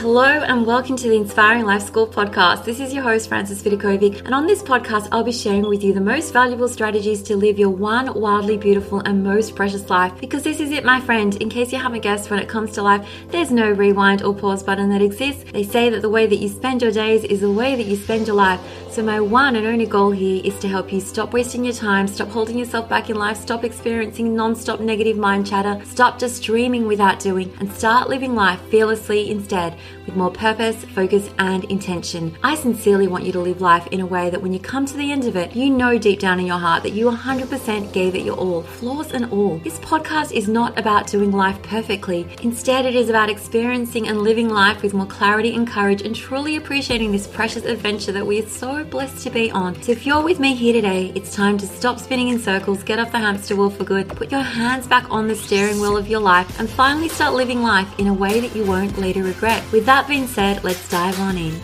Hello and welcome to the Inspiring Life School podcast. This is your host, Frances Vidakovic, and on this podcast, I'll be sharing with you the most valuable strategies to live your one wildly beautiful and most precious life. Because this is it, my friend. In case you haven't guessed, when it comes to life, there's no rewind or pause button that exists. They say that the way that you spend your days is the way that you spend your life. So my one and only goal here is to help you stop wasting your time, stop holding yourself back in life, stop experiencing non-stop negative mind chatter, stop just dreaming without doing, and start living life fearlessly instead, with more purpose, focus, and intention. I sincerely want you to live life in a way that when you come to the end of it, you know deep down in your heart that you 100% gave it your all, flaws and all. This podcast is not about doing life perfectly. Instead, it is about experiencing and living life with more clarity and courage and truly appreciating this precious adventure that we are so blessed to be on. So if you're with me here today, it's time to stop spinning in circles, get off the hamster wheel for good, put your hands back on the steering wheel of your life, and finally start living life in a way that you won't later regret. With that being said, let's dive on in.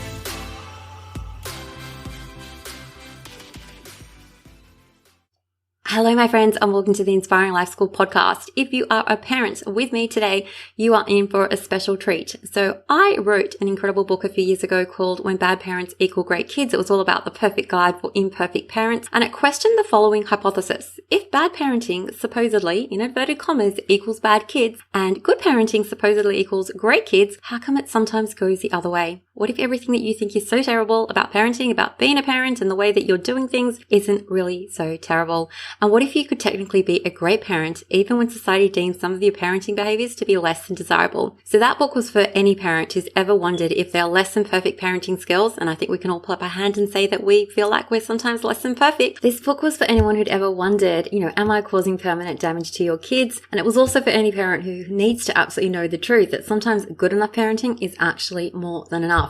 Hello, my friends, and welcome to the Inspiring Life School podcast. If you are a parent with me today, you are in for a special treat. So I wrote an incredible book a few years ago called When Bad Parents Equal Great Kids. It was all about the perfect guide for imperfect parents, and it questioned the following hypothesis. If bad parenting supposedly, in inverted commas, equals bad kids, and good parenting supposedly equals great kids, how come it sometimes goes the other way? What if everything that you think is so terrible about parenting, about being a parent, and the way that you're doing things isn't really so terrible? And what if you could technically be a great parent even when society deems some of your parenting behaviors to be less than desirable? So that book was for any parent who's ever wondered if they're less than perfect parenting skills, and I think we can all put up our hand and say that we feel like we're sometimes less than perfect. This book was for anyone who'd ever wondered, am I causing permanent damage to your kids? And it was also for any parent who needs to absolutely know the truth that sometimes good enough parenting is actually more than enough.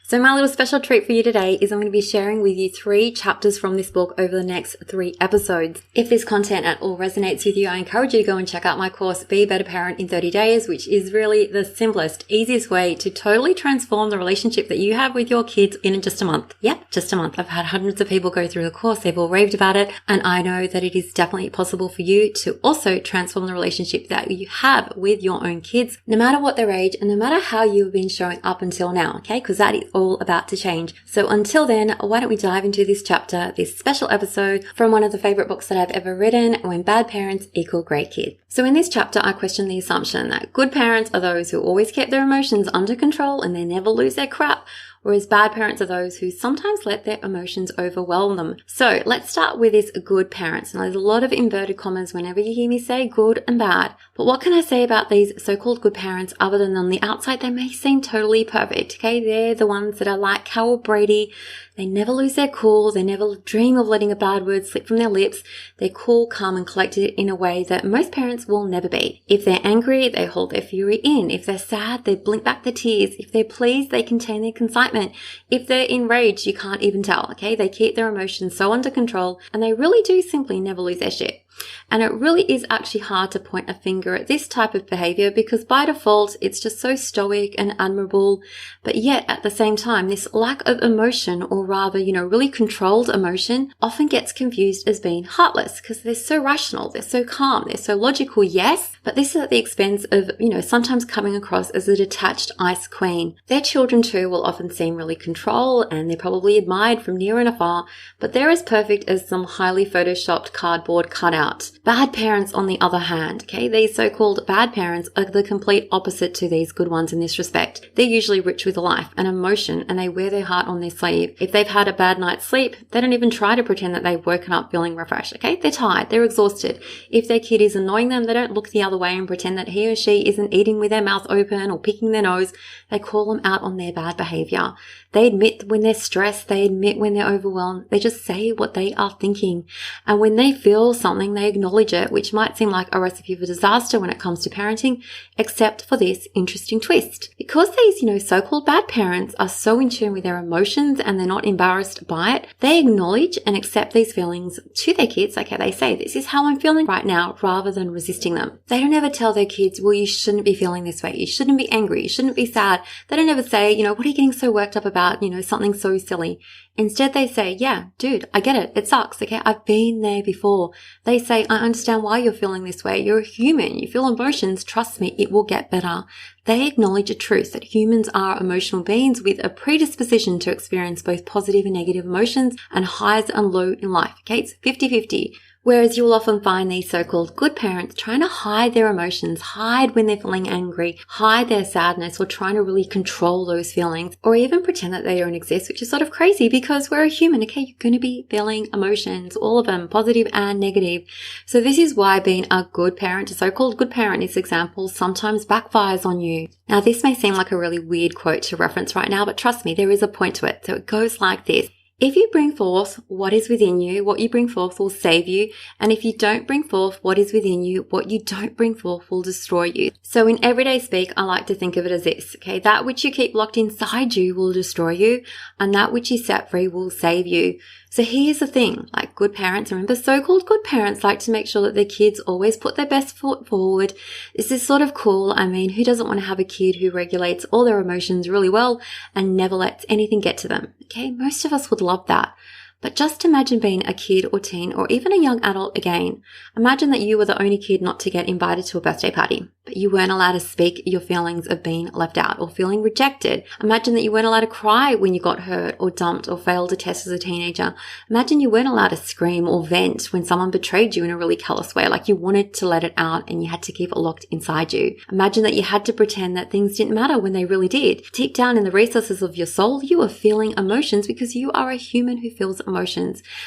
So my little special treat for you today is I'm going to be sharing with you 3 chapters from this book over the next 3 episodes. If this content at all resonates with you, I encourage you to go and check out my course, Be a Better Parent in 30 Days, which is really the simplest, easiest way to totally transform the relationship that you have with your kids in just a month. Yep, just a month. I've had hundreds of people go through the course. They've all raved about it. And I know that it is definitely possible for you to also transform the relationship that you have with your own kids, no matter what their age and no matter how you've been showing up until now, okay? Because that is all about to change. So until then, why don't we dive into this chapter, this special episode from one of the favorite books that I've ever written, When Bad Parents Equal Great Kids. So in this chapter, I question the assumption that good parents are those who always keep their emotions under control and they never lose their crap, whereas bad parents are those who sometimes let their emotions overwhelm them. So let's start with this good parents. And there's a lot of inverted commas whenever you hear me say good and bad. But what can I say about these so-called good parents other than on the outside they may seem totally perfect? Okay, they're the ones that are like Carol Brady. They never lose their cool. They never dream of letting a bad word slip from their lips. They're cool, calm, and collected in a way that most parents will never be. If they're angry, they hold their fury in. If they're sad, they blink back their tears. If they're pleased, they contain their excitement. If they're enraged, you can't even tell, okay? They keep their emotions so under control, and they really do simply never lose their shit. And it really is actually hard to point a finger at this type of behavior because by default, it's just so stoic and admirable. But yet at the same time, this lack of emotion, or rather, really controlled emotion, often gets confused as being heartless because they're so rational, they're so calm, they're so logical, yes, but this is at the expense of, sometimes coming across as a detached ice queen. Their children too will often seem really controlled and they're probably admired from near and afar, but they're as perfect as some highly photoshopped cardboard cutout. Bad parents, on the other hand, okay, these so-called bad parents are the complete opposite to these good ones in this respect. They're usually rich with life and emotion, and they wear their heart on their sleeve. If they've had a bad night's sleep, they don't even try to pretend that they've woken up feeling refreshed, okay? They're tired, they're exhausted. If their kid is annoying them, they don't look the other way and pretend that he or she isn't eating with their mouth open or picking their nose. They call them out on their bad behavior. They admit when they're stressed, they admit when they're overwhelmed. They just say what they are thinking. And when they feel something, they acknowledge it, which might seem like a recipe for disaster when it comes to parenting, except for this interesting twist. Because these, so-called bad parents are so in tune with their emotions and they're not embarrassed by it, they acknowledge and accept these feelings to their kids. Okay, they say, this is how I'm feeling right now, rather than resisting them. They don't ever tell their kids, well, you shouldn't be feeling this way. You shouldn't be angry. You shouldn't be sad. They don't ever say, what are you getting so worked up about? Something so silly. Instead, they say, yeah, dude, I get it. It sucks. Okay. I've been there before. They say, I understand why you're feeling this way. You're a human. You feel emotions. Trust me, it will get better. They acknowledge a truth that humans are emotional beings with a predisposition to experience both positive and negative emotions and highs and lows in life. Okay. It's 50-50. Whereas you'll often find these so-called good parents trying to hide their emotions, hide when they're feeling angry, hide their sadness, or trying to really control those feelings, or even pretend that they don't exist, which is sort of crazy because we're a human, okay? You're going to be feeling emotions, all of them, positive and negative. So this is why being a good parent, a so-called good parent in this example, sometimes backfires on you. Now, this may seem like a really weird quote to reference right now, but trust me, there is a point to it. So it goes like this. If you bring forth what is within you, what you bring forth will save you. And if you don't bring forth what is within you, what you don't bring forth will destroy you. So in everyday speak, I like to think of it as this, okay? That which you keep locked inside you will destroy you, and that which you set free will save you. So here's the thing, like good parents, remember so-called good parents like to make sure that their kids always put their best foot forward. This is sort of cool. I mean, who doesn't want to have a kid who regulates all their emotions really well and never lets anything get to them? Okay, most of us would love that. But just imagine being a kid or teen or even a young adult again. Imagine that you were the only kid not to get invited to a birthday party, but you weren't allowed to speak your feelings of being left out or feeling rejected. Imagine that you weren't allowed to cry when you got hurt or dumped or failed a test as a teenager. Imagine you weren't allowed to scream or vent when someone betrayed you in a really callous way, like you wanted to let it out and you had to keep it locked inside you. Imagine that you had to pretend that things didn't matter when they really did. Deep down in the recesses of your soul, you are feeling emotions because you are a human who feels emotions.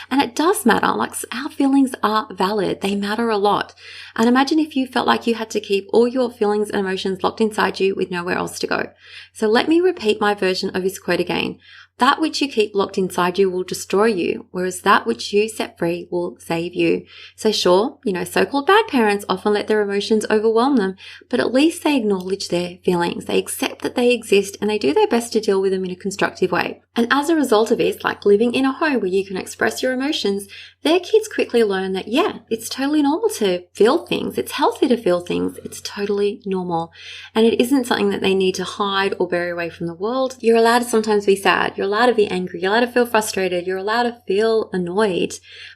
And it does matter. Like our feelings are valid. They matter a lot. And imagine if you felt like you had to keep all your feelings and emotions locked inside you with nowhere else to go. So let me repeat my version of this quote again. That which you keep locked inside you will destroy you, whereas that which you set free will save you. So sure, so-called bad parents often let their emotions overwhelm them, but at least they acknowledge their feelings. They accept that they exist and they do their best to deal with them in a constructive way. And as a result of this, like living in a home where you can express your emotions, their kids quickly learn that, yeah, it's totally normal to feel things. It's healthy to feel things. It's totally normal. And it isn't something that they need to hide or bury away from the world. You're allowed to sometimes be sad. You're allowed to be angry. You're allowed to feel frustrated. You're allowed to feel annoyed.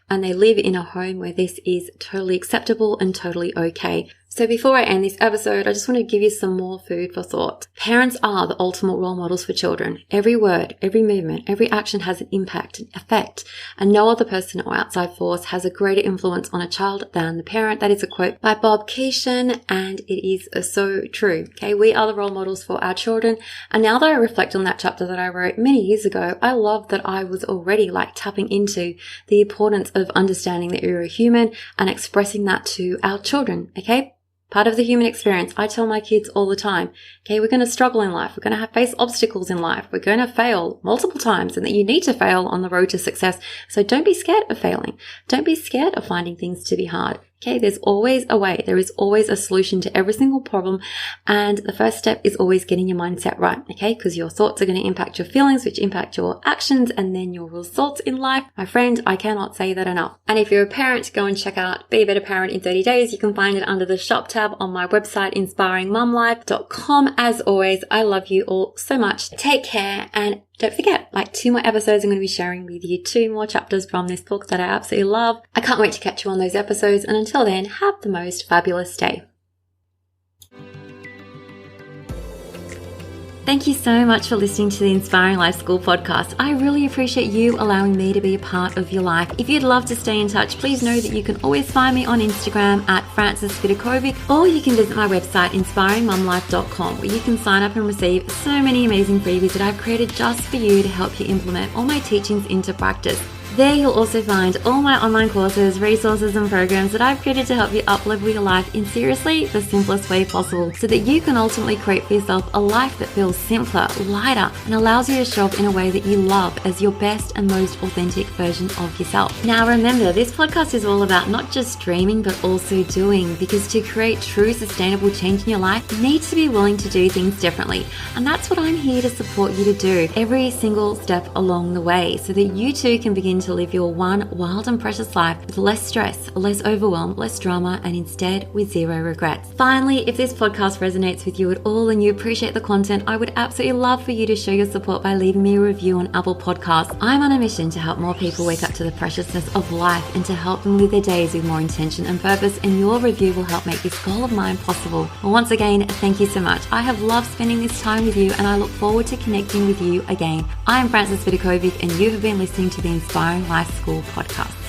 And they live in a home where this is totally acceptable and totally okay. So before I end this episode, I just want to give you some more food for thought. Parents are the ultimate role models for children. Every word, every movement, every action has an impact, an effect, and no other person or outside force has a greater influence on a child than the parent. That is a quote by Bob Keeshan, and it is so true. Okay, we are the role models for our children. And now that I reflect on that chapter that I wrote many years ago, I love that I was already tapping into the importance of understanding that you're a human and expressing that to our children. Okay. Part of the human experience. I tell my kids all the time, okay, we're going to struggle in life. We're going to face obstacles in life. We're going to fail multiple times and that you need to fail on the road to success. So don't be scared of failing. Don't be scared of finding things to be hard. Okay, there's always a way. There is always a solution to every single problem. And the first step is always getting your mindset right. Okay, because your thoughts are going to impact your feelings, which impact your actions and then your results in life. My friend, I cannot say that enough. And if you're a parent, go and check out Be a Better Parent in 30 Days. You can find it under the shop tab on my website, inspiringmumlife.com. As always, I love you all so much. Take care, and don't forget, 2 more episodes, I'm going to be sharing with you 2 more chapters from this book that I absolutely love. I can't wait to catch you on those episodes. And until then, have the most fabulous day. Thank you so much for listening to the Inspiring Life School podcast. I really appreciate you allowing me to be a part of your life. If you'd love to stay in touch, please know that you can always find me on Instagram at Frances Vidakovic, or you can visit my website, inspiringmumlife.com, where you can sign up and receive so many amazing freebies that I've created just for you to help you implement all my teachings into practice. There you'll also find all my online courses, resources and programs that I've created to help you uplevel your life in seriously the simplest way possible, so that you can ultimately create for yourself a life that feels simpler, lighter, and allows you to show up in a way that you love as your best and most authentic version of yourself. Now remember, this podcast is all about not just dreaming but also doing, because to create true sustainable change in your life, you need to be willing to do things differently. And that's what I'm here to support you to do every single step along the way, so that you too can begin to to live your one wild and precious life with less stress, less overwhelm, less drama, and instead with zero regrets. Finally, if this podcast resonates with you at all and you appreciate the content, I would absolutely love for you to show your support by leaving me a review on Apple Podcasts. I'm on a mission to help more people wake up to the preciousness of life and to help them live their days with more intention and purpose, and your review will help make this goal of mine possible. Well, once again, thank you so much. I have loved spending this time with you, and I look forward to connecting with you again. I'm Frances Vidakovic, and you have been listening to the Inspiring Life School podcast.